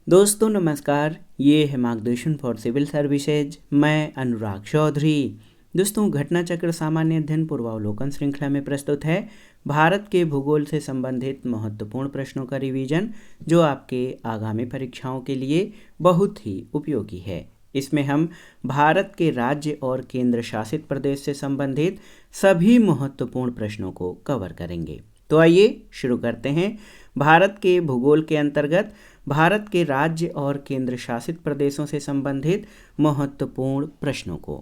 दोस्तों नमस्कार, ये है मार्गदर्शन फॉर सिविल सर्विसेज। मैं अनुराग चौधरी। दोस्तों, घटना चक्र सामान्य अध्ययन पूर्वावलोकन श्रृंखला में प्रस्तुत है भारत के भूगोल से संबंधित महत्वपूर्ण प्रश्नों का रिवीजन, जो आपके आगामी परीक्षाओं के लिए बहुत ही उपयोगी है। इसमें हम भारत के राज्य और केंद्र शासित प्रदेश से संबंधित सभी महत्वपूर्ण प्रश्नों को कवर करेंगे। तो आइए शुरू करते हैं। भारत के भूगोल के अंतर्गत भारत के राज्य और केंद्र शासित प्रदेशों से संबंधित महत्वपूर्ण प्रश्नों को।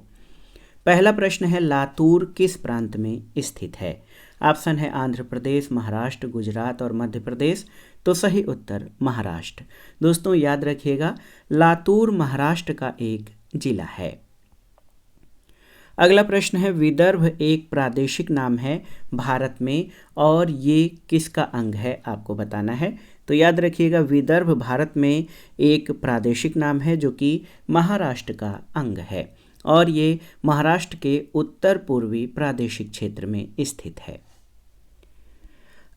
पहला प्रश्न है, लातूर किस प्रांत में स्थित है? ऑप्शन है आंध्र प्रदेश, महाराष्ट्र, गुजरात और मध्य प्रदेश। तो सही उत्तर महाराष्ट्र। दोस्तों याद रखिएगा, लातूर महाराष्ट्र का एक जिला है। अगला प्रश्न है, विदर्भ एक प्रादेशिक नाम है भारत में और ये किसका अंग है? आपको बताना है। तो याद रखिएगा, विदर्भ भारत में एक प्रादेशिक नाम है जो कि महाराष्ट्र का अंग है और ये महाराष्ट्र के उत्तर पूर्वी प्रादेशिक क्षेत्र में स्थित है।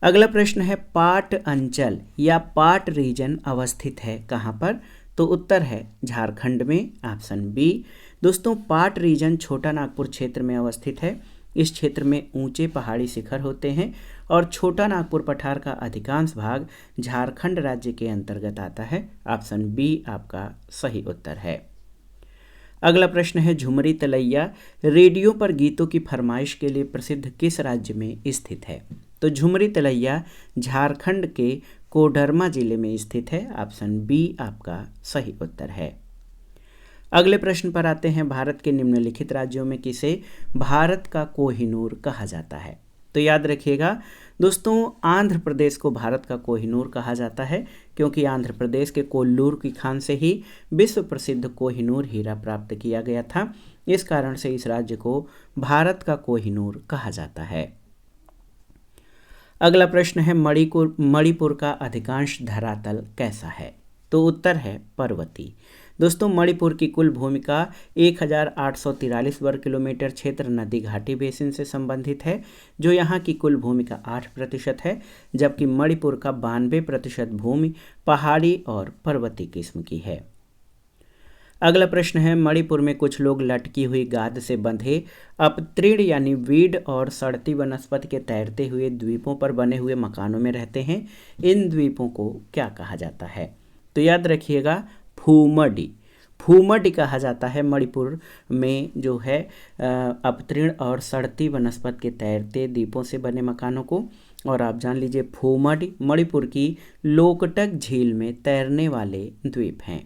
अगला प्रश्न है, पाट अंचल या पाट रीजन अवस्थित है कहाँ पर? तो उत्तर है झारखंड में, ऑप्शन बी। दोस्तों, पाट रीजन छोटा नागपुर क्षेत्र में अवस्थित है। इस क्षेत्र में ऊंचे पहाड़ी शिखर होते हैं और छोटा नागपुर पठार का अधिकांश भाग झारखंड राज्य के अंतर्गत आता है। ऑप्शन बी आपका सही उत्तर है। अगला प्रश्न है, झुमरी तलैया रेडियो पर गीतों की फरमाइश के लिए प्रसिद्ध किस राज्य में स्थित है? तो झुमरी तलैया झारखंड के कोडरमा जिले में स्थित है। ऑप्शन बी आपका सही उत्तर है। अगले प्रश्न पर आते हैं, भारत के निम्नलिखित राज्यों में किसे भारत का कोहिनूर कहा जाता है? तो याद रखिएगा दोस्तों, आंध्र प्रदेश को भारत का कोहिनूर कहा जाता है क्योंकि आंध्र प्रदेश के कोल्लूर की खान से ही विश्व प्रसिद्ध कोहिनूर हीरा प्राप्त किया गया था। इस कारण से इस राज्य को भारत का कोहिनूर कहा जाता है। अगला प्रश्न है, मणिपुर का अधिकांश धरातल कैसा है? तो उत्तर है पर्वतीय। दोस्तों, मणिपुर की कुल भूमि का 1843 वर्ग किलोमीटर क्षेत्र नदी घाटी बेसिन से संबंधित है, जो यहाँ की कुल भूमि का 8% है, जबकि मणिपुर का 92% भूमि पहाड़ी और पर्वतीय किस्म की है। अगला प्रश्न है, मणिपुर में कुछ लोग लटकी हुई गाद से बंधे अपतृण यानी वीड और सड़ती वनस्पति के तैरते हुए द्वीपों पर बने हुए मकानों में रहते हैं। इन द्वीपों को क्या कहा जाता है? तो याद रखिएगा, फूमडी। फूमडी कहा जाता है मणिपुर में जो है अपतृण और सड़ती वनस्पति के तैरते द्वीपों से बने मकानों को। और आप जान लीजिए, फूमडी मणिपुर की लोकटक झील में तैरने वाले द्वीप हैं।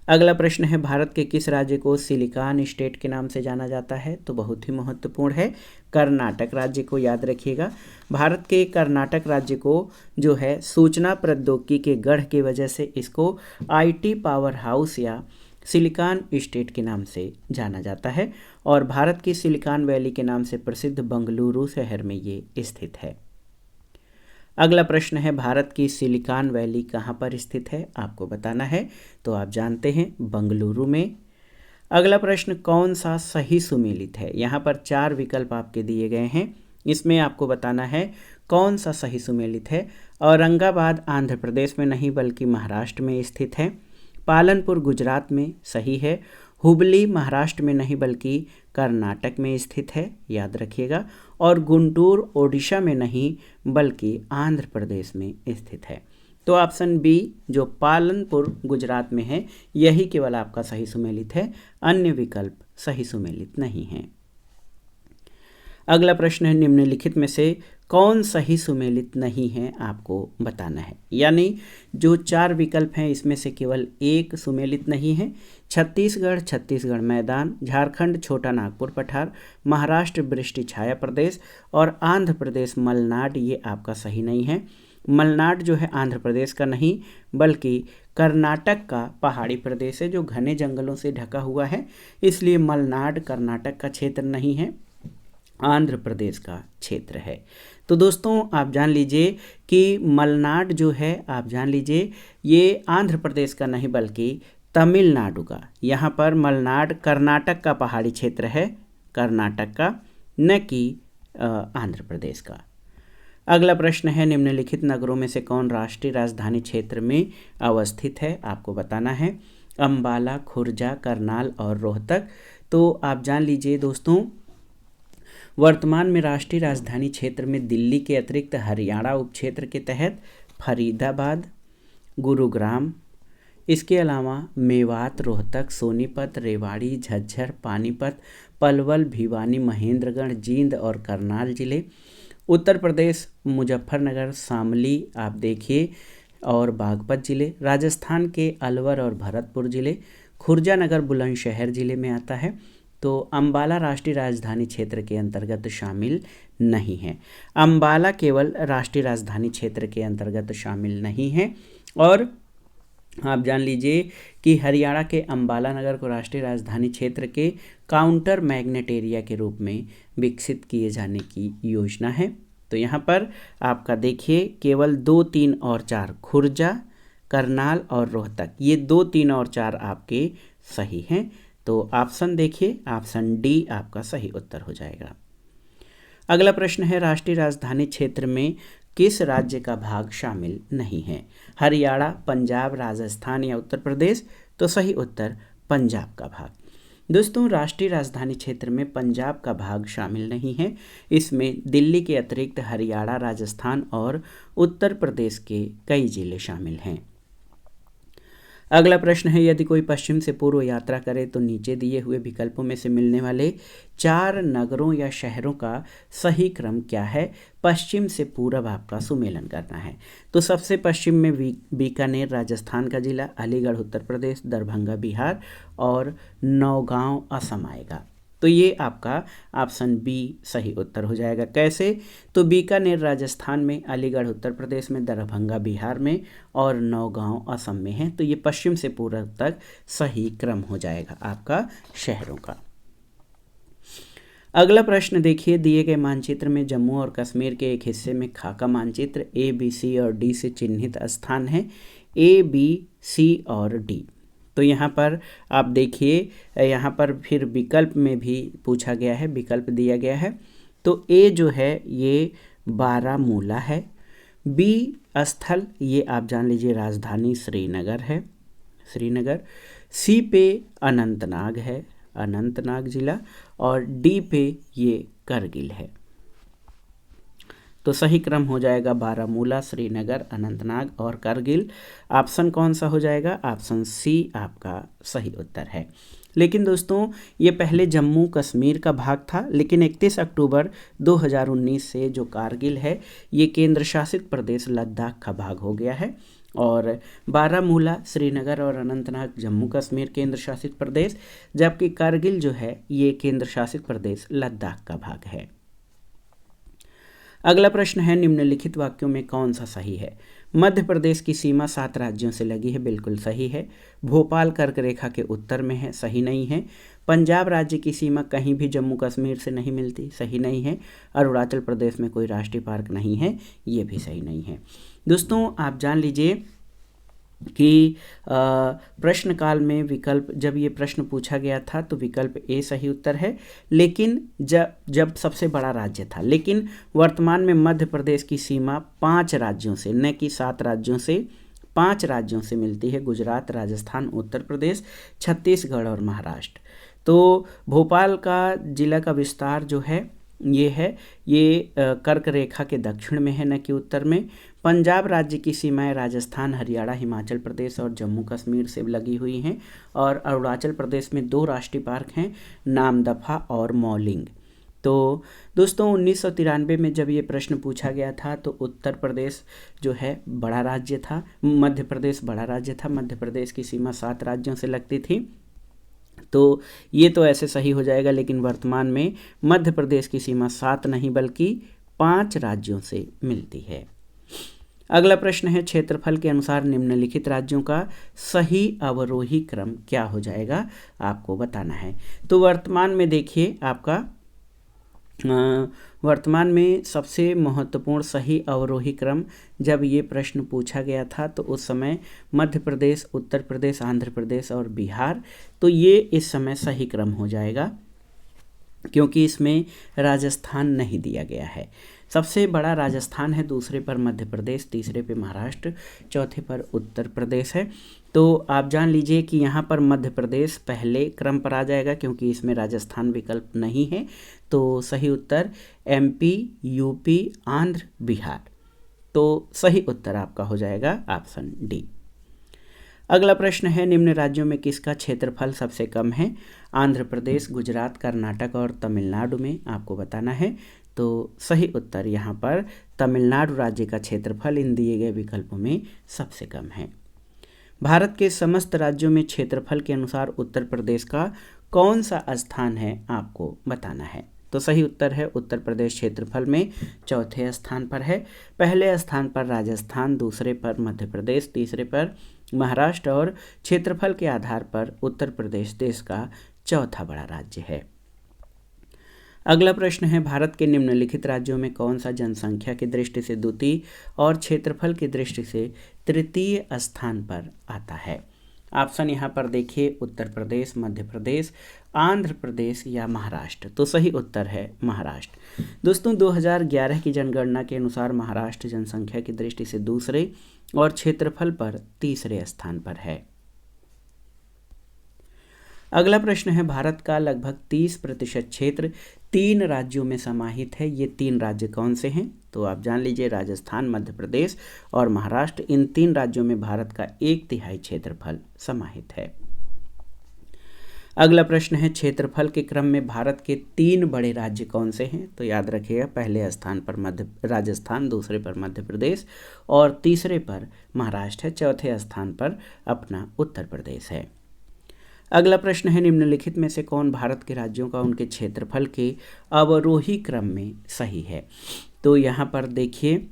अगला प्रश्न है, भारत के किस राज्य को सिलिकॉन स्टेट के नाम से जाना जाता है? तो बहुत ही महत्वपूर्ण है, कर्नाटक राज्य को। याद रखिएगा, भारत के कर्नाटक राज्य को जो है सूचना प्रौद्योगिकी के गढ़ की वजह से इसको आईटी पावर हाउस या सिलिकॉन स्टेट के नाम से जाना जाता है और भारत की सिलिकॉन वैली के नाम से प्रसिद्ध बंगलुरु शहर में ये स्थित है। अगला प्रश्न है, भारत की सिलिकॉन वैली कहाँ पर स्थित है? आपको बताना है। तो आप जानते हैं, बंगलुरु में। अगला प्रश्न, कौन सा सही सुमेलित है? यहाँ पर 4 विकल्प आपके दिए गए हैं, इसमें आपको बताना है कौन सा सही सुमेलित है। औरंगाबाद आंध्र प्रदेश में नहीं बल्कि महाराष्ट्र में स्थित है। पालनपुर गुजरात में सही है। हुबली महाराष्ट्र में नहीं बल्कि कर्नाटक में स्थित है, याद रखिएगा। और गुंटूर ओडिशा में नहीं बल्कि आंध्र प्रदेश में स्थित है। तो ऑप्शन बी जो पालनपुर गुजरात में है, यही केवल आपका सही सुमेलित है, अन्य विकल्प सही सुमेलित नहीं हैं। अगला प्रश्न है, निम्नलिखित में से कौन सही सुमेलित नहीं है? आपको बताना है। यानी जो 4 विकल्प हैं इसमें से केवल एक सुमेलित नहीं है। छत्तीसगढ़ मैदान, झारखंड छोटा नागपुर पठार, महाराष्ट्र वृष्टि छाया प्रदेश और आंध्र प्रदेश मलनाड, ये आपका सही नहीं है। मलनाड जो है आंध्र प्रदेश का नहीं बल्कि कर्नाटक का पहाड़ी प्रदेश है जो घने जंगलों से ढका हुआ है, इसलिए मलनाड कर्नाटक का क्षेत्र नहीं है, आंध्र प्रदेश का क्षेत्र है। तो दोस्तों आप जान लीजिए कि मलनाड जो है, आप जान लीजिए ये आंध्र प्रदेश का नहीं बल्कि तमिलनाडु का। यहाँ पर मलनाड कर्नाटक का पहाड़ी क्षेत्र है, कर्नाटक का, न कि आंध्र प्रदेश का। अगला प्रश्न है, निम्नलिखित नगरों में से कौन राष्ट्रीय राजधानी क्षेत्र में अवस्थित है? आपको बताना है। अंबाला, खुर्जा, करनाल और रोहतक। तो आप जान लीजिए दोस्तों, वर्तमान में राष्ट्रीय राजधानी क्षेत्र में दिल्ली के अतिरिक्त हरियाणा उपक्षेत्र के तहत फरीदाबाद, गुरुग्राम, इसके अलावा मेवात, रोहतक, सोनीपत, रेवाड़ी, झज्जर, पानीपत, पलवल, भिवानी, महेंद्रगढ़, जींद और करनाल जिले। उत्तर प्रदेश मुजफ्फरनगर, शामली आप देखिए और बागपत जिले। राजस्थान के अलवर और भरतपुर जिले। खुर्जा नगर बुलंदशहर जिले में आता है। तो अंबाला राष्ट्रीय राजधानी क्षेत्र के अंतर्गत शामिल नहीं है। अंबाला केवल राष्ट्रीय राजधानी क्षेत्र के अंतर्गत शामिल नहीं है। और आप जान लीजिए कि हरियाणा के अंबाला नगर को राष्ट्रीय राजधानी क्षेत्र के काउंटर मैग्नेट एरिया के रूप में विकसित किए जाने की योजना है। तो यहाँ पर आपका देखिए केवल 2, 3 और 4 खुर्जा, करनाल और रोहतक, ये 2, 3 और 4 आपके सही हैं। तो ऑप्शन देखिए, ऑप्शन डी आपका सही उत्तर हो जाएगा। अगला प्रश्न है, राष्ट्रीय राजधानी क्षेत्र में किस राज्य का भाग शामिल नहीं है? हरियाणा, पंजाब, राजस्थान या उत्तर प्रदेश? तो सही उत्तर पंजाब का भाग। दोस्तों, राष्ट्रीय राजधानी क्षेत्र में पंजाब का भाग शामिल नहीं है। इसमें दिल्ली के अतिरिक्त हरियाणा, राजस्थान और उत्तर प्रदेश के कई जिले शामिल हैं। अगला प्रश्न है, यदि कोई पश्चिम से पूर्व यात्रा करे तो नीचे दिए हुए विकल्पों में से मिलने वाले 4 नगरों या शहरों का सही क्रम क्या है? पश्चिम से पूर्व आपका सुमेलन करना है। तो सबसे पश्चिम में बीकानेर राजस्थान का जिला, अलीगढ़ उत्तर प्रदेश, दरभंगा बिहार और नौगांव असम आएगा। तो ये आपका ऑप्शन बी सही उत्तर हो जाएगा। कैसे? तो बीकानेर राजस्थान में, अलीगढ़ उत्तर प्रदेश में, दरभंगा बिहार में और नौगांव असम में है। तो ये पश्चिम से पूर्व तक सही क्रम हो जाएगा आपका शहरों का। अगला प्रश्न देखिए, दिए गए मानचित्र में जम्मू और कश्मीर के एक हिस्से में खाका मानचित्र ए, बी, सी और डी से चिन्हित स्थान है। ए, बी, सी और डी। तो यहाँ पर आप देखिए, यहाँ पर फिर विकल्प में भी पूछा गया है, विकल्प दिया गया है। तो ए जो है ये बारामूला है। बी स्थल ये आप जान लीजिए राजधानी श्रीनगर है, श्रीनगर। सी पे अनंतनाग है, अनंतनाग जिला। और डी पे ये करगिल है। तो सही क्रम हो जाएगा बारामूला, श्रीनगर, अनंतनाग और करगिल। ऑप्शन कौन सा हो जाएगा? ऑप्शन सी आपका सही उत्तर है। लेकिन दोस्तों, ये पहले जम्मू कश्मीर का भाग था, लेकिन 31 अक्टूबर 2019 से जो कारगिल है ये केंद्र शासित प्रदेश लद्दाख का भाग हो गया है। और बारामूला, श्रीनगर और अनंतनाग जम्मू कश्मीर केंद्र शासित प्रदेश, जबकि कारगिल जो है ये केंद्र शासित प्रदेश लद्दाख का भाग है। अगला प्रश्न है, निम्नलिखित वाक्यों में कौन सा सही है? मध्य प्रदेश की सीमा 7 राज्यों से लगी है, बिल्कुल सही है। भोपाल कर्क रेखा के उत्तर में है, सही नहीं है। पंजाब राज्य की सीमा कहीं भी जम्मू कश्मीर से नहीं मिलती, सही नहीं है। अरुणाचल प्रदेश में कोई राष्ट्रीय पार्क नहीं है, ये भी सही नहीं है। दोस्तों, आप जान लीजिए कि प्रश्न काल में विकल्प, जब ये प्रश्न पूछा गया था तो विकल्प ए सही उत्तर है। लेकिन जब सबसे बड़ा राज्य था, लेकिन वर्तमान में मध्य प्रदेश की सीमा 5 राज्यों से, न कि 7 राज्यों से, 5 राज्यों से मिलती है। गुजरात, राजस्थान, उत्तर प्रदेश, छत्तीसगढ़ और महाराष्ट्र। तो भोपाल का जिला का विस्तार जो है ये कर्क रेखा के दक्षिण में है, न कि उत्तर में। पंजाब राज्य की सीमाएं राजस्थान, हरियाणा, हिमाचल प्रदेश और जम्मू कश्मीर से लगी हुई हैं। और अरुणाचल प्रदेश में 2 राष्ट्रीय पार्क हैं, नामदफा और मौलिंग। तो दोस्तों, 1993 में जब ये प्रश्न पूछा गया था तो उत्तर प्रदेश जो है बड़ा राज्य था, मध्य प्रदेश बड़ा राज्य था। मध्य प्रदेश की सीमा 7 राज्यों से लगती थी। तो ये तो ऐसे सही हो जाएगा, लेकिन वर्तमान में मध्य प्रदेश की सीमा 7 नहीं बल्कि 5 राज्यों से मिलती है। अगला प्रश्न है, क्षेत्रफल के अनुसार निम्नलिखित राज्यों का सही अवरोही क्रम क्या हो जाएगा? आपको बताना है। तो वर्तमान में देखिए, आपका वर्तमान में सबसे महत्वपूर्ण सही अवरोही क्रम, जब ये प्रश्न पूछा गया था तो उस समय मध्य प्रदेश, उत्तर प्रदेश, आंध्र प्रदेश और बिहार, तो ये इस समय सही क्रम हो जाएगा, क्योंकि इसमें राजस्थान नहीं दिया गया है। सबसे बड़ा राजस्थान है, दूसरे पर मध्य प्रदेश, तीसरे पे महाराष्ट्र, चौथे पर उत्तर प्रदेश है। तो आप जान लीजिए कि यहाँ पर मध्य प्रदेश पहले क्रम पर आ जाएगा क्योंकि इसमें राजस्थान विकल्प नहीं है। तो सही उत्तर MP, UP, आंध्र, बिहार। तो सही उत्तर आपका हो जाएगा ऑप्शन डी। अगला प्रश्न है, निम्न राज्यों में किसका क्षेत्रफल सबसे कम है? आंध्र प्रदेश, गुजरात, कर्नाटक और तमिलनाडु में आपको बताना है। तो सही उत्तर यहाँ पर तमिलनाडु राज्य का क्षेत्रफल इन दिए गए विकल्पों में सबसे कम है। भारत के समस्त राज्यों में क्षेत्रफल के अनुसार उत्तर प्रदेश का कौन सा स्थान है आपको बताना है। तो सही उत्तर है उत्तर प्रदेश क्षेत्रफल में चौथे स्थान पर है। पहले स्थान पर राजस्थान, दूसरे पर मध्य प्रदेश, तीसरे पर महाराष्ट्र और क्षेत्रफल के आधार पर उत्तर प्रदेश देश का चौथा बड़ा राज्य है। अगला प्रश्न है, भारत के निम्नलिखित राज्यों में कौन सा जनसंख्या की दृष्टि से द्वितीय और क्षेत्रफल की दृष्टि से तृतीय स्थान पर आता है? ऑप्शन यहाँ पर देखिए, उत्तर प्रदेश, मध्य प्रदेश, आंध्र प्रदेश या महाराष्ट्र। तो सही उत्तर है महाराष्ट्र। दोस्तों 2011 की जनगणना के अनुसार महाराष्ट्र जनसंख्या की दृष्टि से दूसरे और क्षेत्रफल पर तीसरे स्थान पर है। अगला प्रश्न है, भारत का लगभग 30% क्षेत्र 3 राज्यों में समाहित है। ये 3 राज्य कौन से हैं? तो आप जान लीजिए, राजस्थान, मध्य प्रदेश और महाराष्ट्र, इन 3 राज्यों में भारत का 1/3 क्षेत्रफल समाहित है। अगला प्रश्न है, क्षेत्रफल के क्रम में भारत के 3 बड़े राज्य कौन से हैं? तो याद रखिएगा, पहले स्थान पर राजस्थान, दूसरे पर मध्य प्रदेश और तीसरे पर महाराष्ट्र है, चौथे स्थान पर अपना उत्तर प्रदेश है। अगला प्रश्न है, निम्नलिखित में से कौन भारत के राज्यों का उनके क्षेत्रफल के अवरोही क्रम में सही है? तो यहाँ पर देखिए,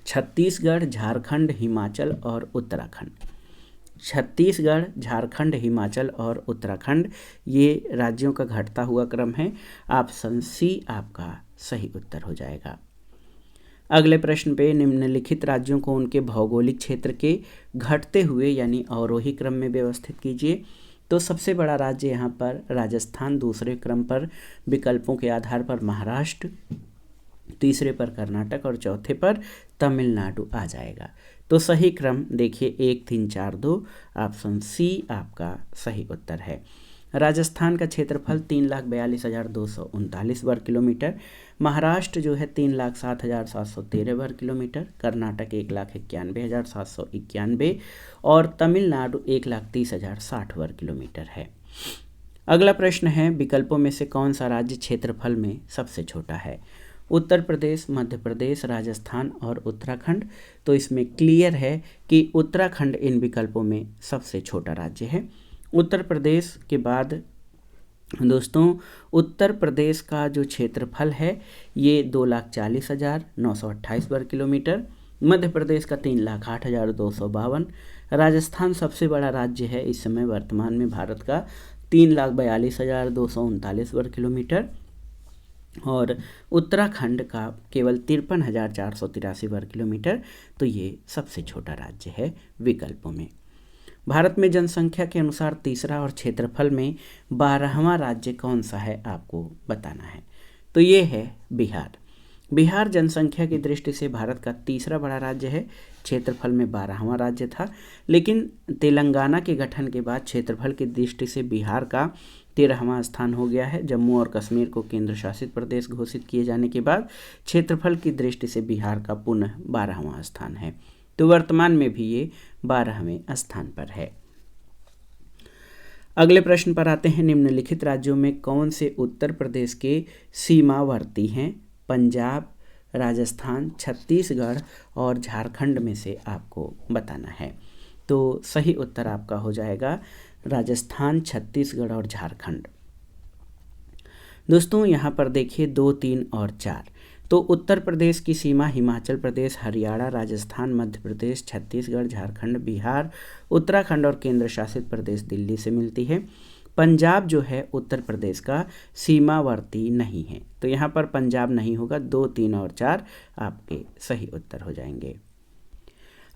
छत्तीसगढ़, झारखंड, हिमाचल और उत्तराखंड। छत्तीसगढ़, झारखंड, हिमाचल और उत्तराखंड ये राज्यों का घटता हुआ क्रम है। ऑप्शन सी आपका सही उत्तर हो जाएगा। अगले प्रश्न पे, निम्नलिखित राज्यों को उनके भौगोलिक क्षेत्र के घटते हुए यानी अवरोही क्रम में व्यवस्थित कीजिए। तो सबसे बड़ा राज्य यहाँ पर राजस्थान, दूसरे क्रम पर विकल्पों के आधार पर महाराष्ट्र, तीसरे पर कर्नाटक और चौथे पर तमिलनाडु आ जाएगा। तो सही क्रम देखिए 1, 3, 4, 2, ऑप्शन सी आपका सही उत्तर है। राजस्थान का क्षेत्रफल 3,42,239 वर्ग किलोमीटर, महाराष्ट्र जो है 3,07,713 वर्ग किलोमीटर, कर्नाटक 1,91,791 और तमिलनाडु 1,30,060 वर्ग किलोमीटर है। अगला प्रश्न है, विकल्पों में से कौन सा राज्य क्षेत्रफल में सबसे छोटा है? उत्तर प्रदेश, मध्य प्रदेश, राजस्थान और उत्तराखंड। तो इसमें क्लियर है कि उत्तराखंड इन विकल्पों में सबसे छोटा राज्य है। उत्तर प्रदेश के बाद दोस्तों उत्तर प्रदेश का जो क्षेत्रफल है ये 2,40,928 वर्ग किलोमीटर, मध्य प्रदेश का 3,08,252, राजस्थान सबसे बड़ा राज्य है इस समय वर्तमान में भारत का 3,42,239 वर्ग किलोमीटर और उत्तराखंड का केवल 53,483 वर्ग किलोमीटर। तो ये सबसे छोटा राज्य है विकल्पों में। भारत में जनसंख्या के अनुसार तीसरा और क्षेत्रफल में 12वां राज्य कौन सा है आपको बताना है। तो ये है बिहार। बिहार जनसंख्या की दृष्टि से भारत का तीसरा बड़ा राज्य है, क्षेत्रफल में 12वां राज्य था, लेकिन तेलंगाना के गठन के बाद क्षेत्रफल की दृष्टि से बिहार का 13वां स्थान हो गया है। जम्मू और कश्मीर को केंद्र शासित प्रदेश घोषित किए जाने के बाद क्षेत्रफल की दृष्टि से बिहार का पुनः 12वां स्थान है। तो वर्तमान में भी ये 12वें स्थान पर है। अगले प्रश्न पर आते हैं, निम्नलिखित राज्यों में कौन से उत्तर प्रदेश के सीमावर्ती हैं? पंजाब, राजस्थान, छत्तीसगढ़ और झारखंड में से आपको बताना है। तो सही उत्तर आपका हो जाएगा राजस्थान, छत्तीसगढ़ और झारखंड। दोस्तों यहाँ पर देखिए 2, 3 और 4। तो उत्तर प्रदेश की सीमा हिमाचल प्रदेश, हरियाणा, राजस्थान, मध्य प्रदेश, छत्तीसगढ़, झारखंड, बिहार, उत्तराखंड और केंद्र शासित प्रदेश दिल्ली से मिलती है। पंजाब जो है उत्तर प्रदेश का सीमावर्ती नहीं है, तो यहाँ पर पंजाब नहीं होगा। 2, 3 और 4 आपके सही उत्तर हो जाएंगे।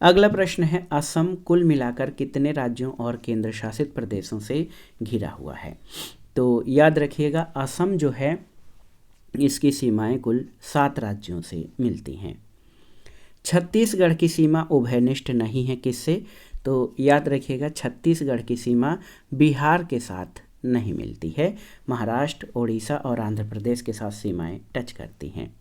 अगला प्रश्न है, असम कुल मिलाकर कितने राज्यों और केंद्र शासित प्रदेशों से घिरा हुआ है? तो याद रखिएगा, असम जो है इसकी सीमाएं कुल 7 राज्यों से मिलती हैं। छत्तीसगढ़ की सीमा उभयनिष्ठ नहीं है, किससे? तो याद रखिएगा, छत्तीसगढ़ की सीमा बिहार के साथ नहीं मिलती है, महाराष्ट्र, उड़ीसा और आंध्र प्रदेश के साथ सीमाएं टच करती हैं।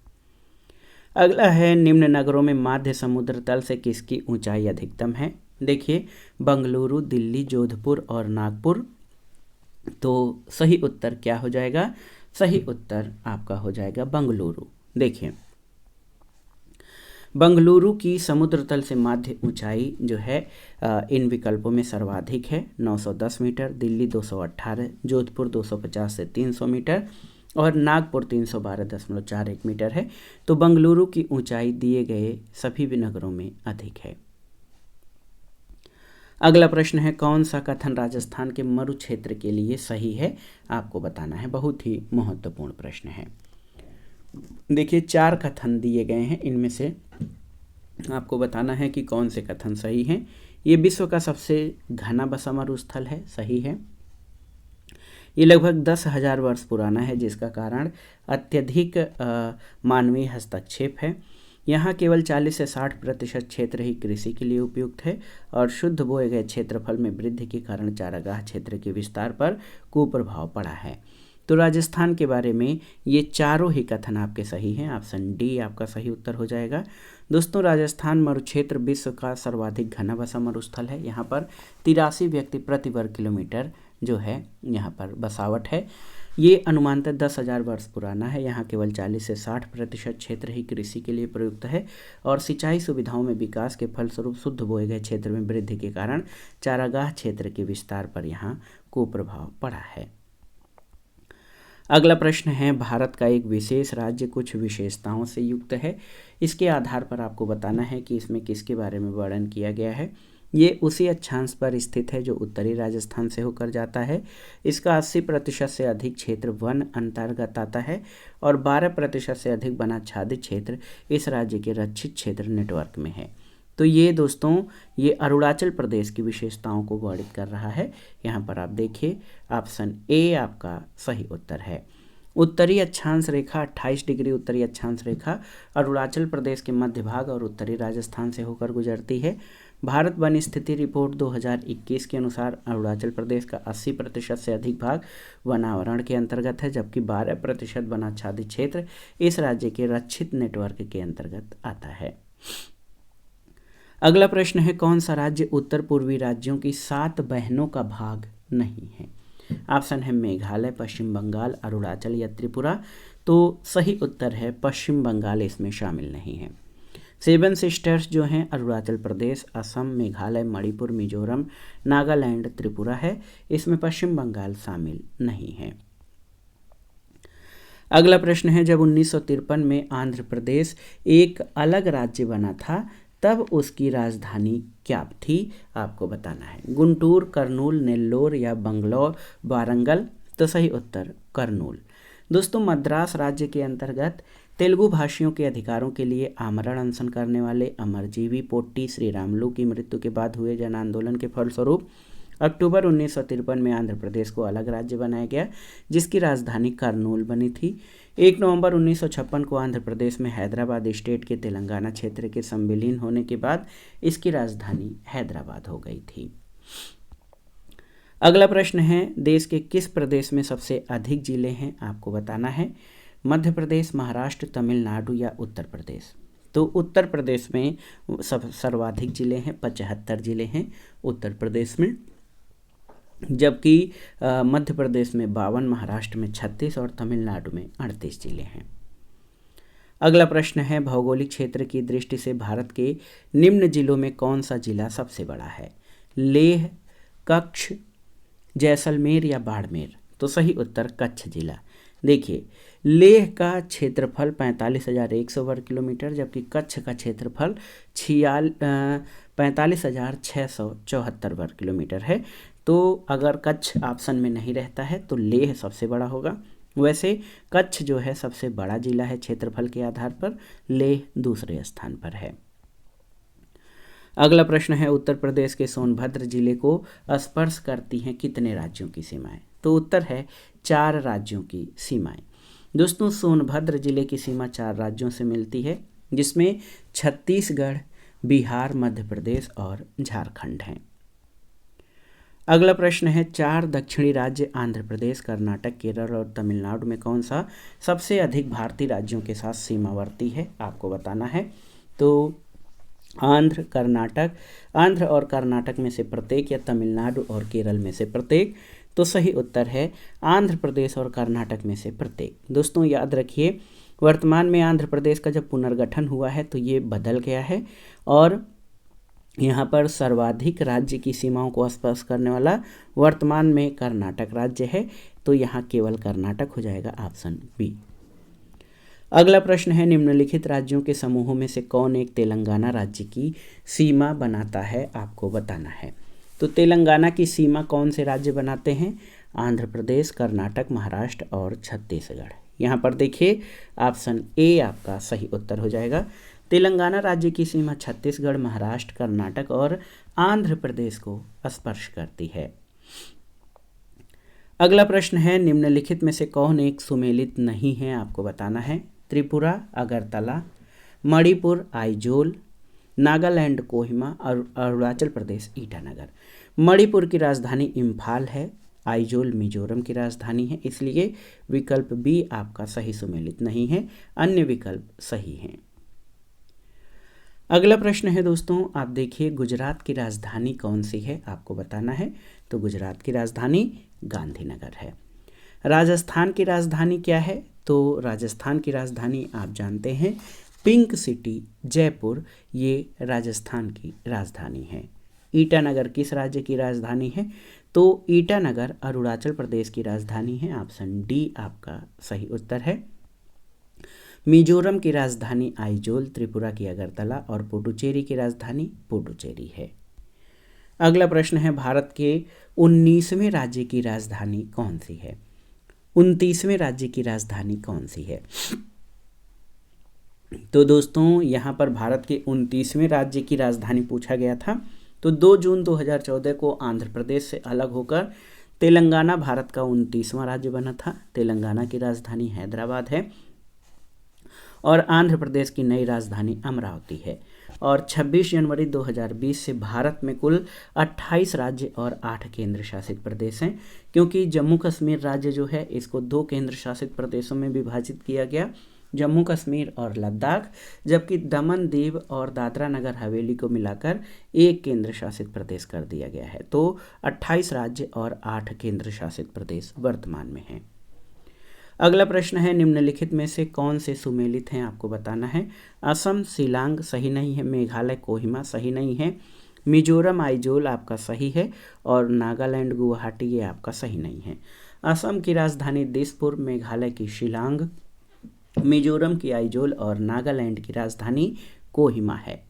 अगला है, निम्न नगरों में माध्य समुद्र तल से किसकी ऊंचाई अधिकतम है? देखिए, बंगलुरु, दिल्ली, जोधपुर और नागपुर। तो सही उत्तर क्या हो जाएगा? सही उत्तर आपका हो जाएगा बंगलुरु। देखिए, बंगलुरु की समुद्र तल से माध्य ऊंचाई जो है इन विकल्पों में सर्वाधिक है, 910 मीटर, दिल्ली 218, जोधपुर 250 से 300 मीटर और नागपुर 312.41 मीटर है। तो बंगलुरु की ऊंचाई दिए गए सभी भी नगरों में अधिक है। अगला प्रश्न है, कौन सा कथन राजस्थान के मरु क्षेत्र के लिए सही है? आपको बताना है, बहुत ही महत्वपूर्ण प्रश्न है। देखिए, 4 कथन दिए गए हैं, इनमें से आपको बताना है कि कौन से कथन सही हैं। ये विश्व का सबसे घना बसा मरुस्थल है, सही है। ये लगभग 10,000 वर्ष पुराना है, जिसका कारण अत्यधिक मानवीय हस्तक्षेप है। यहाँ केवल 40 से 60% क्षेत्र ही कृषि के लिए उपयुक्त है और शुद्ध बोए गए क्षेत्रफल में वृद्धि के कारण चारागाह क्षेत्र के विस्तार पर कुप्रभाव पड़ा है। तो राजस्थान के बारे में ये चारों ही कथन आपके सही हैं। ऑप्शन डी आपका सही उत्तर हो जाएगा। दोस्तों, राजस्थान मरुक्षेत्र विश्व का सर्वाधिक घना बसा मरुस्थल है। यहाँ पर 83 व्यक्ति प्रति वर्ग किलोमीटर जो है यहाँ पर बसावट है। ये अनुमानतः 10,000 वर्ष पुराना है। यहाँ केवल 40 से 60% क्षेत्र ही कृषि के लिए प्रयुक्त है और सिंचाई सुविधाओं में विकास के फलस्वरूप शुद्ध बोए गए क्षेत्र में वृद्धि के कारण चारागाह क्षेत्र के विस्तार पर यहाँ कुप्रभाव पड़ा है। अगला प्रश्न है, भारत का एक विशेष राज्य कुछ विशेषताओं से युक्त है। इसके आधार पर आपको बताना है कि इसमें किसके बारे में वर्णन किया गया है। ये उसी अक्षांश पर स्थित है जो उत्तरी राजस्थान से होकर जाता है। इसका 80% से अधिक क्षेत्र वन अंतर्गत आता है और 12% से अधिक वनाच्छादित क्षेत्र इस राज्य के रक्षित क्षेत्र नेटवर्क में है। तो ये दोस्तों, ये अरुणाचल प्रदेश की विशेषताओं को वर्णित कर रहा है। यहाँ पर आप देखिए, ऑप्शन ए आपका सही उत्तर है। उत्तरी अक्षांश रेखा 28 डिग्री उत्तरी अक्षांश रेखा अरुणाचल प्रदेश के मध्य भाग और उत्तरी राजस्थान से होकर गुजरती है। भारत वन स्थिति रिपोर्ट 2021 के अनुसार अरुणाचल प्रदेश का 80% से अधिक भाग वनावरण के अंतर्गत है, जबकि 12% वनाच्छादित क्षेत्र इस राज्य के रक्षित नेटवर्क के अंतर्गत आता है। अगला प्रश्न है, कौन सा राज्य उत्तर पूर्वी राज्यों की 7 बहनों का भाग नहीं है? ऑप्शन है मेघालय, पश्चिम बंगाल, अरुणाचल या त्रिपुरा। तो सही उत्तर है पश्चिम बंगाल इसमें शामिल नहीं है। 7 सिस्टर्स जो हैं अरुणाचल प्रदेश, असम, मेघालय, मणिपुर, मिजोरम, नागालैंड, त्रिपुरा है। इसमें पश्चिम बंगाल शामिल नहीं है। अगला प्रश्न है, जब 1953 में आंध्र प्रदेश एक अलग राज्य बना था तब उसकी राजधानी क्या थी? आपको बताना है। गुंटूर, करनूल, नेल्लोर या बंगलौर, वारंगल। तो सही उत्तर करनूल। दोस्तों, मद्रास राज्य के अंतर्गत तेलुगु भाषियों के अधिकारों के लिए आमरण अनशन करने वाले अमरजीवी पोट्टी श्रीरामुलु की मृत्यु के बाद हुए जन आंदोलन के फलस्वरूप अक्टूबर 1953 में आंध्र प्रदेश को अलग राज्य बनाया गया, जिसकी राजधानी करनूल बनी थी। 1 नवंबर 1956 को आंध्र प्रदेश में हैदराबाद स्टेट के तेलंगाना क्षेत्र के संविलीन होने के बाद इसकी राजधानी हैदराबाद हो गई थी। अगला प्रश्न है, देश के किस प्रदेश में सबसे अधिक जिले हैं? आपको बताना है। मध्य प्रदेश, महाराष्ट्र, तमिलनाडु या उत्तर प्रदेश। तो उत्तर प्रदेश में सर्वाधिक जिले हैं, 75 जिले हैं उत्तर प्रदेश में, जबकि मध्य प्रदेश में 52, महाराष्ट्र में 36 और तमिलनाडु में 38 जिले हैं। अगला प्रश्न है, भौगोलिक क्षेत्र की दृष्टि से भारत के निम्न जिलों में कौन सा जिला सबसे बड़ा है? लेह, कच्छ, जैसलमेर या बाड़मेर। तो सही उत्तर कच्छ जिला। देखिए, लेह का क्षेत्रफल 45,100 वर्ग किलोमीटर, जबकि कच्छ का क्षेत्रफल 45,674 वर्ग किलोमीटर है। तो अगर कच्छ ऑप्शन में नहीं रहता है तो लेह सबसे बड़ा होगा। वैसे कच्छ जो है सबसे बड़ा जिला है क्षेत्रफल के आधार पर, लेह दूसरे स्थान पर है। अगला प्रश्न है, उत्तर प्रदेश के सोनभद्र जिले को स्पर्श करती हैं कितने राज्यों की सीमाएं? तो उत्तर है 4 राज्यों की सीमाएं। दोस्तों सोनभद्र जिले की सीमा 4 राज्यों से मिलती है, जिसमें छत्तीसगढ़, बिहार, मध्य प्रदेश और झारखंड हैं। अगला प्रश्न है, 4 दक्षिणी राज्य आंध्र प्रदेश, कर्नाटक, केरल और तमिलनाडु में कौन सा सबसे अधिक भारतीय राज्यों के साथ सीमावर्ती है, आपको बताना है। तो आंध्र और कर्नाटक में से प्रत्येक या तमिलनाडु और केरल में से प्रत्येक। तो सही उत्तर है आंध्र प्रदेश और कर्नाटक में से प्रत्येक। दोस्तों याद रखिए, वर्तमान में आंध्र प्रदेश का जब पुनर्गठन हुआ है तो ये बदल गया है और यहाँ पर सर्वाधिक राज्य की सीमाओं को स्पर्श करने वाला वर्तमान में कर्नाटक राज्य है, तो यहाँ केवल कर्नाटक हो जाएगा ऑप्शन बी। अगला प्रश्न है, निम्नलिखित राज्यों के समूहों में से कौन एक तेलंगाना राज्य की सीमा बनाता है, आपको बताना है। तो तेलंगाना की सीमा कौन से राज्य बनाते हैं? आंध्र प्रदेश, कर्नाटक, महाराष्ट्र और छत्तीसगढ़। यहाँ पर देखिए ऑप्शन ए आपका सही उत्तर हो जाएगा। तेलंगाना राज्य की सीमा छत्तीसगढ़, महाराष्ट्र, कर्नाटक और आंध्र प्रदेश को स्पर्श करती है। अगला प्रश्न है, निम्नलिखित में से कौन एक सुमेलित नहीं है, आपको बताना है। त्रिपुरा अगरतला, मणिपुर आइजोल, नागालैंड कोहिमा और अरुणाचल प्रदेश ईटानगर। मणिपुर की राजधानी इम्फाल है, आइजोल मिजोरम की राजधानी है, इसलिए विकल्प बी आपका सही सुमेलित नहीं है, अन्य विकल्प सही हैं। अगला प्रश्न है दोस्तों, आप देखिए गुजरात की राजधानी कौन सी है, आपको बताना है। तो गुजरात की राजधानी गांधीनगर है। राजस्थान की राजधानी क्या है? तो राजस्थान की राजधानी आप जानते हैं पिंक सिटी जयपुर, ये राजस्थान की राजधानी है। ईटानगर किस राज्य की राजधानी है? तो ईटानगर अरुणाचल प्रदेश की राजधानी है, ऑप्शन डी आपका सही उत्तर है। मिजोरम की राजधानी आइजोल, त्रिपुरा की अगरतला और पुडुचेरी की राजधानी पुडुचेरी है। अगला प्रश्न है, भारत के 19वें राज्य की राजधानी कौन सी है? 29वें राज्य की राजधानी कौन सी है? तो दोस्तों यहाँ पर भारत के 29वें राज्य की राजधानी पूछा गया था। तो 2 जून 2014 को आंध्र प्रदेश से अलग होकर तेलंगाना भारत का 29वां राज्य बना था। तेलंगाना की राजधानी हैदराबाद है और आंध्र प्रदेश की नई राजधानी अमरावती है। और 26 जनवरी 2020 से भारत में कुल 28 राज्य और 8 केंद्र शासित प्रदेश हैं, क्योंकि जम्मू कश्मीर राज्य जो है इसको 2 केंद्र शासित प्रदेशों में विभाजित किया गया, जम्मू कश्मीर और लद्दाख, जबकि दमन दीव और दादरा नगर हवेली को मिलाकर 1 केंद्र शासित प्रदेश कर दिया गया है। तो 28 राज्य और 8 केंद्र शासित प्रदेश वर्तमान में हैं। अगला प्रश्न है, निम्नलिखित में से कौन से सुमेलित हैं, आपको बताना है। असम शिलांग सही नहीं है, मेघालय कोहिमा सही नहीं है, मिजोरम आइजोल आपका सही है और नागालैंड गुवाहाटी ये आपका सही नहीं है। असम की राजधानी दिसपुर, मेघालय की शिलांग, मिजोरम की आइजोल और नागालैंड की राजधानी कोहिमा है।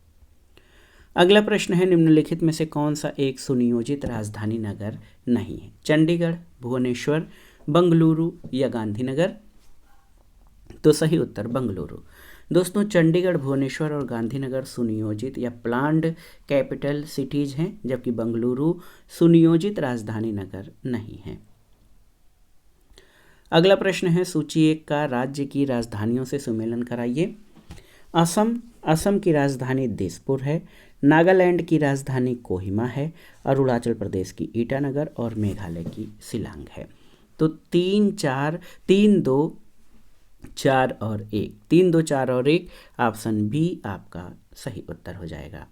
अगला प्रश्न है, निम्नलिखित में से कौन सा एक सुनियोजित राजधानी नगर नहीं है? चंडीगढ़, भुवनेश्वर, बंगलुरु या गांधीनगर? तो सही उत्तर बंगलुरु। दोस्तों चंडीगढ़, भुवनेश्वर और गांधीनगर सुनियोजित या प्लान्ड कैपिटल सिटीज हैं, जबकि बंगलुरु सुनियोजित राजधानी नगर नहीं है। अगला प्रश्न है, सूची 1 का राज्य की राजधानियों से सुमेलन कराइए। असम की राजधानी दिसपुर है, नागालैंड की राजधानी कोहिमा है, अरुणाचल प्रदेश की ईटानगर और मेघालय की शिलांग है। तो 3, 2, 4 और 1 ऑप्शन बी आपका सही उत्तर हो जाएगा।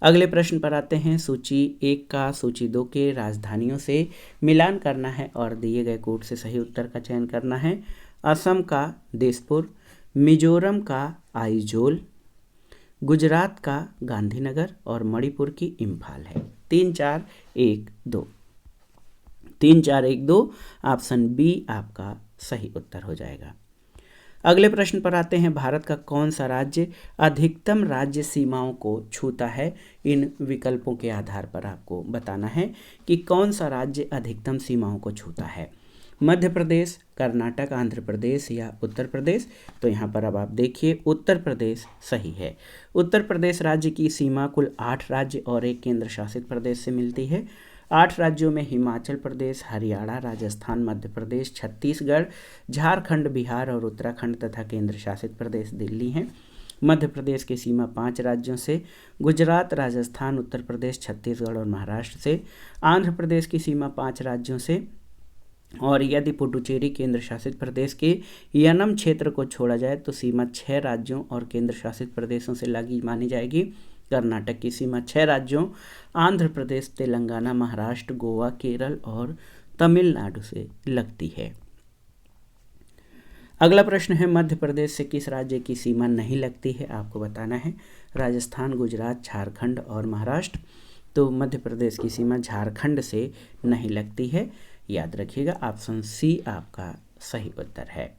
अगले प्रश्न पर आते हैं। सूची 1 का सूची 2 के राजधानियों से मिलान करना है और दिए गए कोड से सही उत्तर का चयन करना है। असम का दिसपुर, मिजोरम का आइजोल, गुजरात का गांधीनगर और मणिपुर की इम्फाल है। 3, 4, 1, 2 ऑप्शन बी आपका सही उत्तर हो जाएगा। अगले प्रश्न पर आते हैं। भारत का कौन सा राज्य अधिकतम राज्य सीमाओं को छूता है? इन विकल्पों के आधार पर आपको बताना है कि कौन सा राज्य अधिकतम सीमाओं को छूता है। मध्य प्रदेश, कर्नाटक, आंध्र प्रदेश या उत्तर प्रदेश? तो यहाँ पर अब आप देखिए उत्तर प्रदेश सही है। उत्तर प्रदेश राज्य की सीमा कुल 8 राज्य और 1 केंद्र शासित प्रदेश से मिलती है। 8 राज्यों में हिमाचल प्रदेश, हरियाणा, राजस्थान, मध्य प्रदेश, छत्तीसगढ़, झारखंड, बिहार और उत्तराखंड तथा केंद्र शासित प्रदेश दिल्ली हैं। मध्य प्रदेश की सीमा 5 राज्यों से, गुजरात, राजस्थान, उत्तर प्रदेश, छत्तीसगढ़ और महाराष्ट्र से। आंध्र प्रदेश की सीमा 5 राज्यों से, और यदि पुडुचेरी केंद्र शासित प्रदेश के यनम क्षेत्र को छोड़ा जाए तो सीमा 6 राज्यों और केंद्र शासित प्रदेशों से लगी मानी जाएगी। कर्नाटक की सीमा 6 राज्यों आंध्र प्रदेश, तेलंगाना, महाराष्ट्र, गोवा, केरल और तमिलनाडु से लगती है। अगला प्रश्न है, मध्य प्रदेश से किस राज्य की सीमा नहीं लगती है? आपको बताना है। राजस्थान, गुजरात, झारखंड और महाराष्ट्र। तो मध्य प्रदेश की सीमा झारखंड से नहीं लगती है, याद रखिएगा। ऑप्शन सी आपका सही उत्तर है।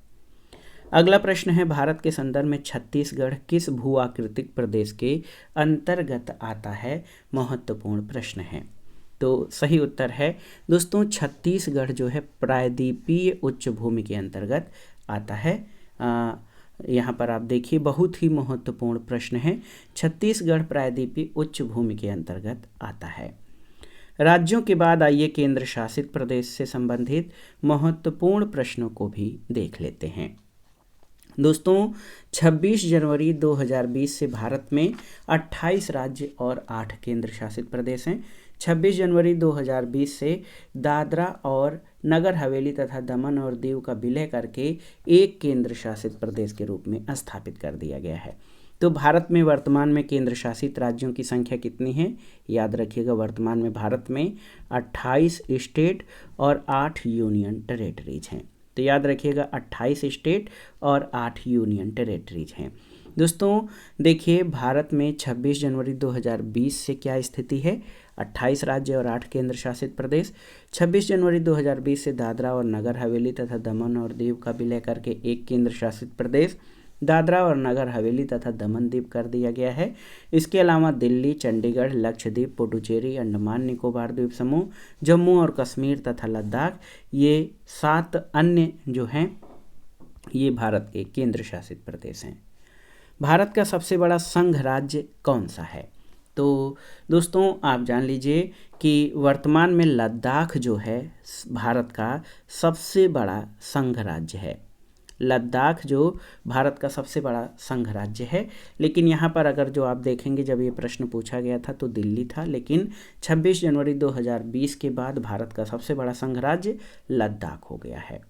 अगला प्रश्न है, भारत के संदर्भ में छत्तीसगढ़ किस भू आकृतिक प्रदेश के अंतर्गत आता है? महत्वपूर्ण प्रश्न है। तो सही उत्तर है दोस्तों, छत्तीसगढ़ जो है प्रायद्वीपीय उच्च भूमि के अंतर्गत आता है। यहाँ पर आप देखिए, बहुत ही महत्वपूर्ण प्रश्न है। छत्तीसगढ़ प्रायद्वीपीय उच्च भूमि के अंतर्गत आता है। राज्यों के बाद आइए केंद्र शासित प्रदेश से संबंधित महत्वपूर्ण प्रश्नों को भी देख लेते हैं। दोस्तों, 26 जनवरी 2020 से भारत में 28 राज्य और 8 केंद्र शासित प्रदेश हैं। 26 जनवरी 2020 से दादरा और नगर हवेली तथा दमन और दीव का विलय करके एक केंद्र शासित प्रदेश के रूप में स्थापित कर दिया गया है। तो भारत में वर्तमान में केंद्र शासित राज्यों की संख्या कितनी है? याद रखिएगा, वर्तमान में भारत में 28 स्टेट और 8 यूनियन टेरेटरीज हैं। तो याद रखिएगा, 28 स्टेट और 8 यूनियन टेरेटरीज हैं। दोस्तों देखिए, भारत में 26 जनवरी 2020 से क्या स्थिति है? 28 राज्य और 8 केंद्र शासित प्रदेश। 26 जनवरी 2020 से दादरा और नगर हवेली तथा दमन और दीव का विलय करके एक केंद्र शासित प्रदेश दादरा और नगर हवेली तथा दमन दीव कर दिया गया है। इसके अलावा दिल्ली, चंडीगढ़, लक्षद्वीप, पुडुचेरी, अंडमान निकोबार द्वीप समूह, जम्मू और कश्मीर तथा लद्दाख, ये 7 अन्य जो हैं ये भारत के केंद्र शासित प्रदेश हैं। भारत का सबसे बड़ा संघ राज्य कौन सा है? तो दोस्तों आप जान लीजिए कि वर्तमान में लद्दाख जो है भारत का सबसे बड़ा संघ राज्य है। लद्दाख जो भारत का सबसे बड़ा संघ राज्य है। लेकिन यहाँ पर अगर जो आप देखेंगे, जब ये प्रश्न पूछा गया था तो दिल्ली था, लेकिन 26 जनवरी 2020 के बाद भारत का सबसे बड़ा संघ राज्य लद्दाख हो गया है।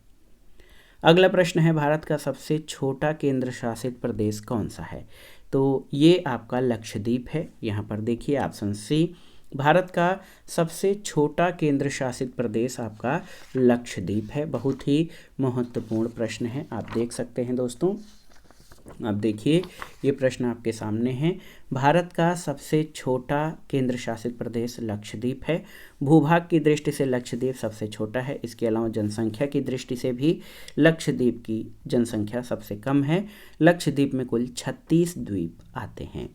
अगला प्रश्न है, भारत का सबसे छोटा केंद्र शासित प्रदेश कौन सा है? तो ये आपका लक्षद्वीप है। यहाँ पर देखिए ऑप्शन सी, भारत का सबसे छोटा केंद्र शासित प्रदेश आपका लक्षद्वीप है। बहुत ही महत्वपूर्ण प्रश्न है, आप देख सकते हैं दोस्तों। अब देखिए, ये प्रश्न आपके सामने है। भारत का सबसे छोटा केंद्र शासित प्रदेश लक्षद्वीप है। भूभाग की दृष्टि से लक्षद्वीप सबसे छोटा है। इसके अलावा जनसंख्या की दृष्टि से भी लक्षद्वीप की जनसंख्या सबसे कम है। लक्षद्वीप में कुल 36 द्वीप आते हैं।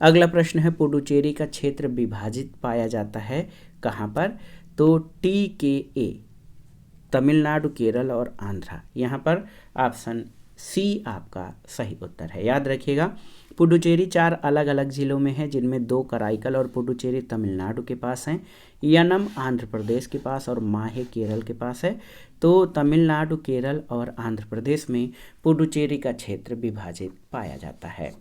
अगला प्रश्न है, पुडुचेरी का क्षेत्र विभाजित पाया जाता है कहाँ पर? तो TKA, तमिलनाडु, केरल और आंध्रा। यहाँ पर ऑप्शन सी आपका सही उत्तर है। याद रखिएगा, पुडुचेरी 4 अलग अलग जिलों में है, जिनमें 2 कराईकल और पुडुचेरी तमिलनाडु के पास हैं, यनम आंध्र प्रदेश के पास और माहे केरल के पास है। तो तमिलनाडु, केरल और आंध्र प्रदेश में पुडुचेरी का क्षेत्र विभाजित पाया जाता है।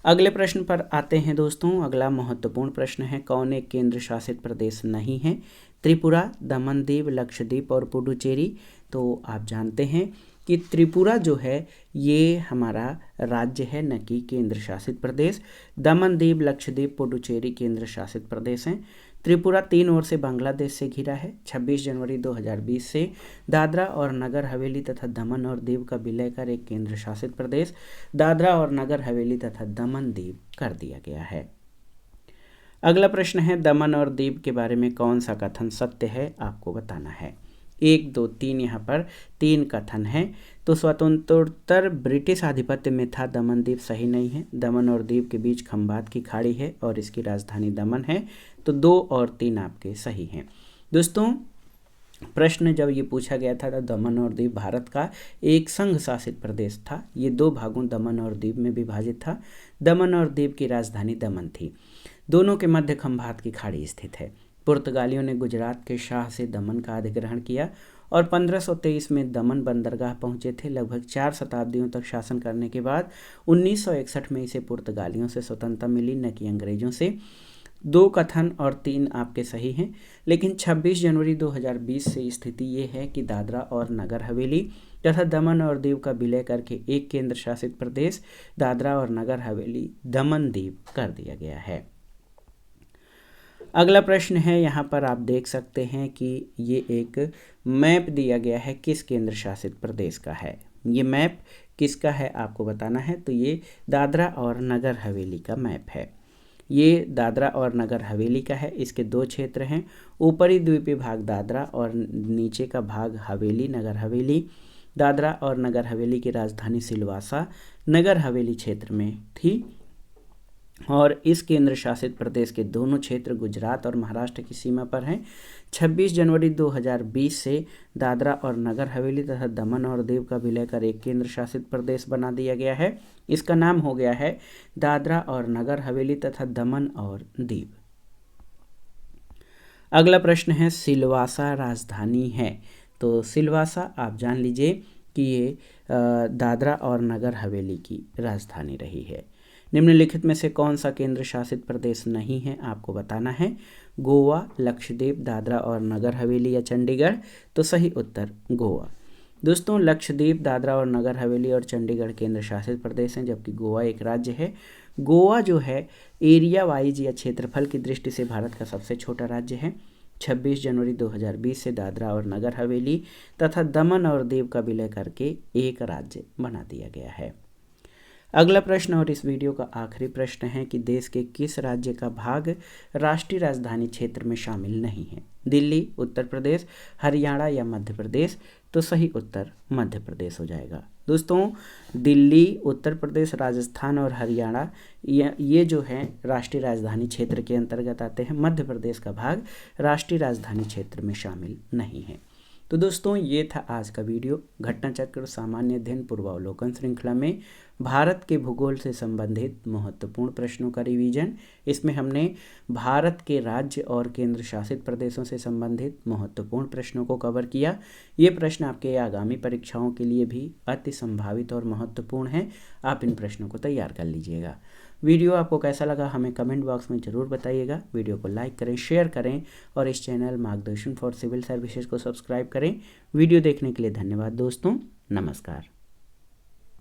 अगले प्रश्न पर आते हैं दोस्तों। अगला महत्वपूर्ण प्रश्न है, कौन एक केंद्र शासित प्रदेश नहीं है? त्रिपुरा, दमन दीव, लक्षद्वीप और पुडुचेरी। तो आप जानते हैं कि त्रिपुरा जो है ये हमारा राज्य है, न कि केंद्र शासित प्रदेश। दमन दीव, लक्षद्वीप, पुडुचेरी केंद्र शासित प्रदेश हैं। त्रिपुरा 3 ओर से बांग्लादेश से घिरा है। 26 जनवरी 2020 से दादरा और नगर हवेली तथा दमन और दीव का विलय कर एक केंद्र शासित प्रदेश दादरा और नगर हवेली तथा दमन दीव कर दिया गया है। अगला प्रश्न है, दमन और दीव के बारे में कौन सा कथन सत्य है? आपको बताना है। 1, 2, 3 यहाँ पर 3 कथन हैं। तो स्वतंत्रोत्तर ब्रिटिश आधिपत्य में था दमन द्वीप सही नहीं है। दमन और दीव के बीच खंबात की खाड़ी है और इसकी राजधानी दमन है। तो 2 और 3 आपके सही हैं। दोस्तों प्रश्न जब ये पूछा गया था तो दमन और दीव भारत का एक संघ शासित प्रदेश था। ये 2 भागों दमन और दीव में विभाजित था। दमन और दीव की राजधानी दमन थी। दोनों के मध्य खंभात की खाड़ी स्थित है। पुर्तगालियों ने गुजरात के शाह से दमन का अधिग्रहण किया और 1523 में दमन बंदरगाह पहुंचे थे। लगभग 4 शताब्दियों तक शासन करने के बाद 1961 में इसे पुर्तगालियों से स्वतंत्रता मिली, न कि अंग्रेजों से। 2 कथन और 3 आपके सही हैं, लेकिन 26 जनवरी 2020 से स्थिति ये है कि दादरा और नगर हवेली तथा दमन और दीव का विलय करके एक केंद्र शासित प्रदेश दादरा और नगर हवेली दमन दीव कर दिया गया है। अगला प्रश्न है, यहाँ पर आप देख सकते हैं कि ये एक मैप दिया गया है, किस केंद्र शासित प्रदेश का है। ये मैप किसका है आपको बताना है। तो ये दादरा और नगर हवेली का मैप है। ये दादरा और नगर हवेली का है। इसके 2 क्षेत्र हैं, ऊपरी द्वीपीय भाग दादरा और नीचे का भाग हवेली नगर हवेली। दादरा और नगर हवेली की राजधानी सिलवासा नगर हवेली क्षेत्र में थी और इस केंद्र शासित प्रदेश के दोनों क्षेत्र गुजरात और महाराष्ट्र की सीमा पर हैं। 26 जनवरी 2020 से दादरा और नगर हवेली तथा दमन और दीव का विलय कर एक केंद्र शासित प्रदेश बना दिया गया है। इसका नाम हो गया है दादरा और नगर हवेली तथा दमन और दीव। अगला प्रश्न है, सिलवासा राजधानी है। तो सिलवासा आप जान लीजिए कि ये दादरा और नगर हवेली की राजधानी रही है। निम्नलिखित में से कौन सा केंद्र शासित प्रदेश नहीं है आपको बताना है। गोवा, लक्षद्वीप, दादरा और नगर हवेली या चंडीगढ़। तो सही उत्तर गोवा। दोस्तों, लक्षद्वीप, दादरा और नगर हवेली और चंडीगढ़ केंद्र शासित प्रदेश हैं, जबकि गोवा एक राज्य है। गोवा जो है एरिया वाइज या क्षेत्रफल की दृष्टि से भारत का सबसे छोटा राज्य है। 26 जनवरी 2020 से दादरा और नगर हवेली तथा दमन और दीव का विलय करके एक राज्य बना दिया गया है। अगला प्रश्न और इस वीडियो का आखिरी प्रश्न है कि देश के किस राज्य का भाग राष्ट्रीय राजधानी क्षेत्र में शामिल नहीं है। दिल्ली, उत्तर प्रदेश, हरियाणा या मध्य प्रदेश। तो सही उत्तर मध्य प्रदेश हो जाएगा। दोस्तों, दिल्ली, उत्तर प्रदेश, राजस्थान और हरियाणा ये जो हैं राष्ट्रीय राजधानी क्षेत्र के अंतर्गत आते हैं। मध्य प्रदेश का भाग राष्ट्रीय राजधानी क्षेत्र में शामिल नहीं है। तो दोस्तों, ये था आज का वीडियो। घटनाचक्र सामान्य अध्ययन पूर्वावलोकन श्रृंखला में भारत के भूगोल से संबंधित महत्वपूर्ण प्रश्नों का रिवीजन। इसमें हमने भारत के राज्य और केंद्र शासित प्रदेशों से संबंधित महत्वपूर्ण प्रश्नों को कवर किया। ये प्रश्न आपके आगामी परीक्षाओं के लिए भी अति संभावित और महत्वपूर्ण हैं। आप इन प्रश्नों को तैयार कर लीजिएगा। वीडियो आपको कैसा लगा हमें कमेंट बॉक्स में ज़रूर बताइएगा। वीडियो को लाइक करें, शेयर करें और इस चैनल मार्गदर्शन फॉर सिविल सर्विसेज को सब्सक्राइब करें। वीडियो देखने के लिए धन्यवाद दोस्तों। नमस्कार।